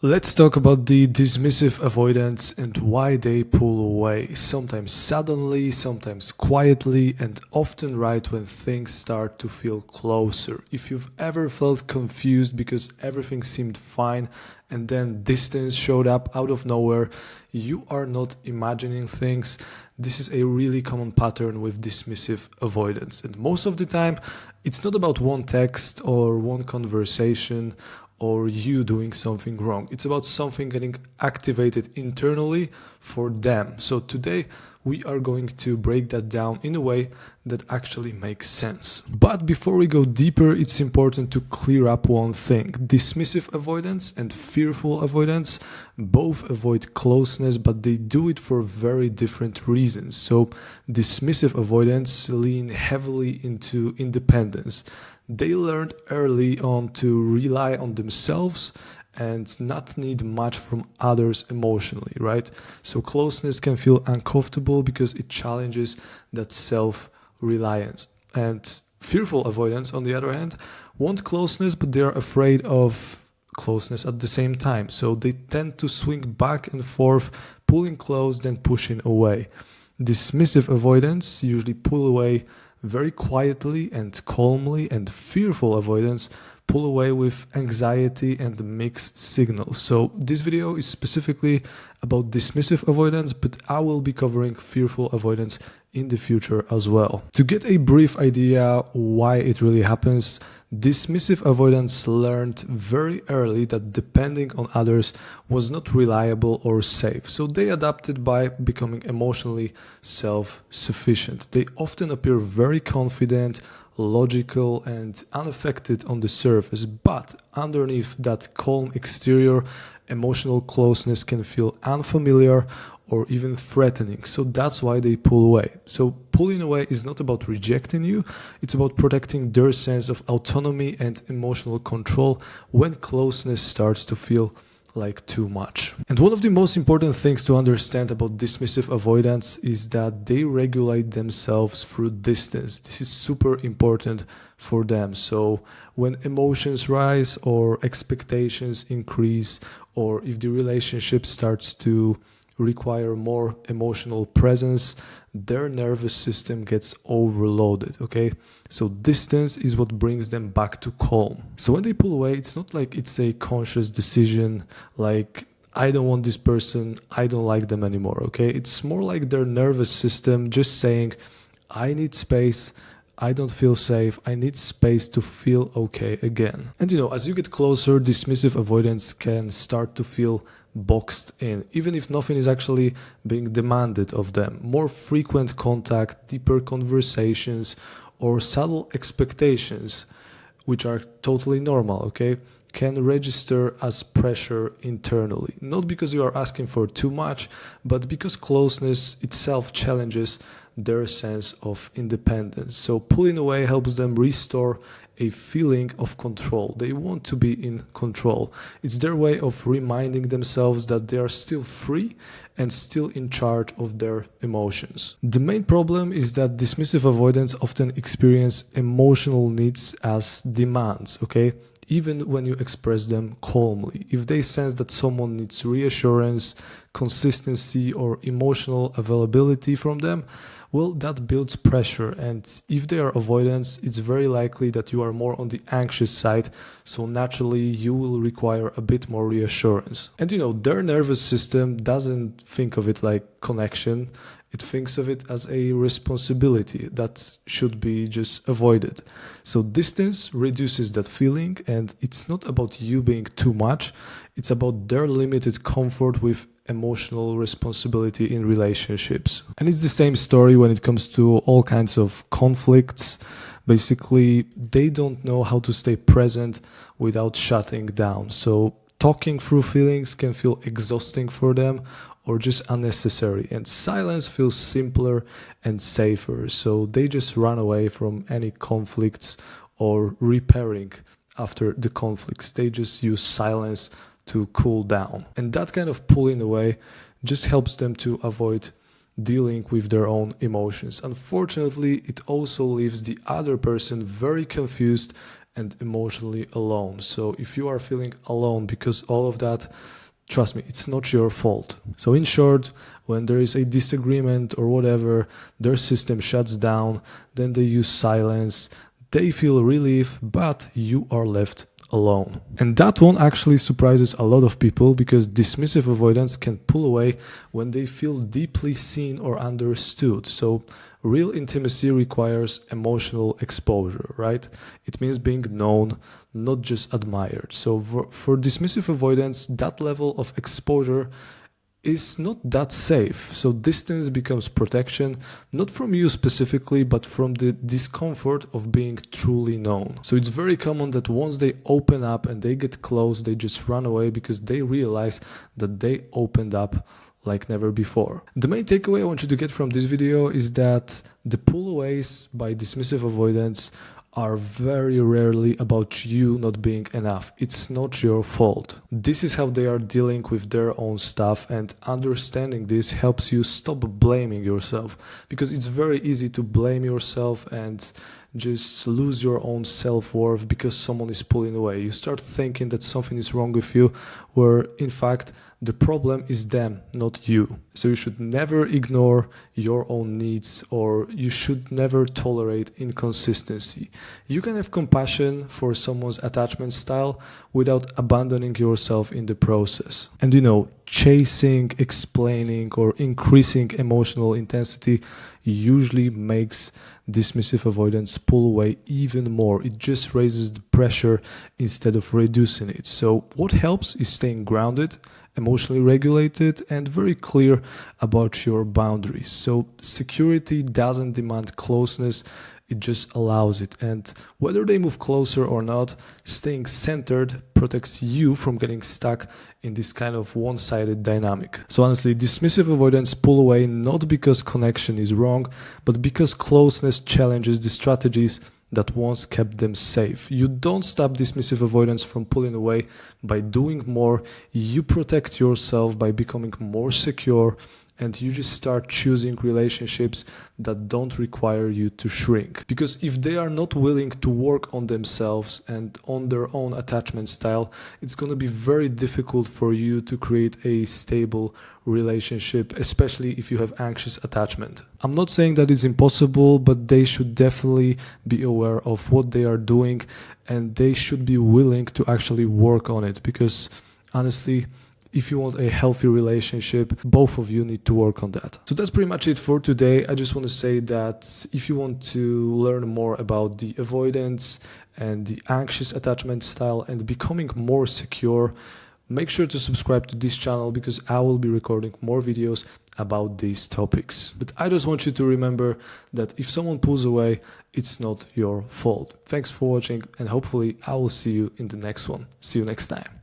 Let's talk about the dismissive avoidants and why they pull away, sometimes suddenly, sometimes quietly, and often right when things start to feel closer. If you've ever felt confused because everything seemed fine and then distance showed up out of nowhere, you are not imagining things. This is a really common pattern with dismissive avoidance. And most of the time, it's not about one text or one conversation or you doing something wrong. It's about something getting activated internally for them. So today we are going to break that down in a way that actually makes sense. But before we go deeper, it's important to clear up one thing. Dismissive avoidance and fearful avoidance both avoid closeness, but they do it for very different reasons. So dismissive avoidants lean heavily into independence. They learned early on to rely on themselves and not need much from others emotionally, right? So closeness can feel uncomfortable because it challenges that self-reliance. And fearful avoidance, on the other hand, want closeness, but they are afraid of closeness at the same time. So they tend to swing back and forth, pulling close, then pushing away. Dismissive avoidance usually pull away very quietly and calmly, and fearful avoidance pull away with anxiety and mixed signals. So this video is specifically about dismissive avoidance, but I will be covering fearful avoidance in the future as well. To get a brief idea why it really happens, dismissive avoidance learned very early that depending on others was not reliable or safe. So they adapted by becoming emotionally self-sufficient. They often appear very confident, logical, and unaffected on the surface, but underneath that calm exterior, emotional closeness can feel unfamiliar or even threatening. So that's why they pull away. So pulling away is not about rejecting you, it's about protecting their sense of autonomy and emotional control when closeness starts to feel like too much. And one of the most important things to understand about dismissive avoidance is that they regulate themselves through distance. This is super important for them. So when emotions rise or expectations increase, or if the relationship starts to require more emotional presence, their nervous system gets overloaded, okay? So distance is what brings them back to calm. So when they pull away, it's not like it's a conscious decision, like, I don't want this person, I don't like them anymore, okay? It's more like their nervous system just saying, I need space, I don't feel safe, I need space to feel okay again. And as you get closer, dismissive avoidance can start to feel boxed in, even if nothing is actually being demanded of them. More frequent contact, deeper conversations, or subtle expectations, which are totally normal, okay, can register as pressure internally. Not because you are asking for too much, but because closeness itself challenges their sense of independence. So pulling away helps them restore a feeling of control. They want to be in control. It's their way of reminding themselves that they are still free and still in charge of their emotions. The main problem is that dismissive avoidants often experience emotional needs as demands, okay? Even when you express them calmly. If they sense that someone needs reassurance, consistency, or emotional availability from them, well, that builds pressure. And if they are avoidants, it's very likely that you are more on the anxious side. So naturally, you will require a bit more reassurance. And their nervous system doesn't think of it like connection. It thinks of it as a responsibility that should be just avoided. So distance reduces that feeling, and it's not about you being too much. It's about their limited comfort with emotional responsibility in relationships. And it's the same story when it comes to all kinds of conflicts. Basically, they don't know how to stay present without shutting down. So talking through feelings can feel exhausting for them or just unnecessary, and silence feels simpler and safer. So they just run away from any conflicts or repairing after the conflicts. They just use silence to cool down. And that kind of pulling away just helps them to avoid dealing with their own emotions. Unfortunately, it also leaves the other person very confused and emotionally alone. So if you are feeling alone because all of that, trust me, it's not your fault. So in short, when there is a disagreement or whatever, their system shuts down, then they use silence, they feel relief, but you are left alone. And that one actually surprises a lot of people, because dismissive avoidants can pull away when they feel deeply seen or understood. So real intimacy requires emotional exposure, right? It means being known, not just admired. So for dismissive avoidants, that level of exposure is not that safe. So distance becomes protection, not from you specifically, but from the discomfort of being truly known. So it's very common that once they open up and they get close, they just run away because they realize that they opened up like never before. The main takeaway I want you to get from this video is that the pull-aways by dismissive avoidants are very rarely about you not being enough. It's not your fault. This is how they are dealing with their own stuff, and understanding this helps you stop blaming yourself, because it's very easy to blame yourself and just lose your own self-worth because someone is pulling away. You start thinking that something is wrong with you, where in fact the problem is them, not you. So you should never ignore your own needs, or you should never tolerate inconsistency. You can have compassion for someone's attachment style without abandoning yourself in the process. And chasing, explaining, or increasing emotional intensity usually makes dismissive avoidance pull away even more. It just raises the pressure instead of reducing it. So what helps is staying grounded, emotionally regulated, and very clear about your boundaries. So security doesn't demand closeness, it just allows it. And whether they move closer or not, staying centered protects you from getting stuck in this kind of one-sided dynamic. So honestly, dismissive avoidants pull away not because connection is wrong, but because closeness challenges the strategies that once kept them safe. You don't stop dismissive avoidance from pulling away by doing more. You protect yourself by becoming more secure, and you just start choosing relationships that don't require you to shrink. Because if they are not willing to work on themselves and on their own attachment style, it's going to be very difficult for you to create a stable relationship, especially if you have anxious attachment. I'm not saying that it's impossible, but they should definitely be aware of what they are doing, and they should be willing to actually work on it, because honestly, if you want a healthy relationship, both of you need to work on that. So that's pretty much it for today. I just want to say that if you want to learn more about the avoidance and the anxious attachment style and becoming more secure, make sure to subscribe to this channel, because I will be recording more videos about these topics. But I just want you to remember that if someone pulls away, it's not your fault. Thanks for watching, and hopefully I will see you in the next one. See you next time.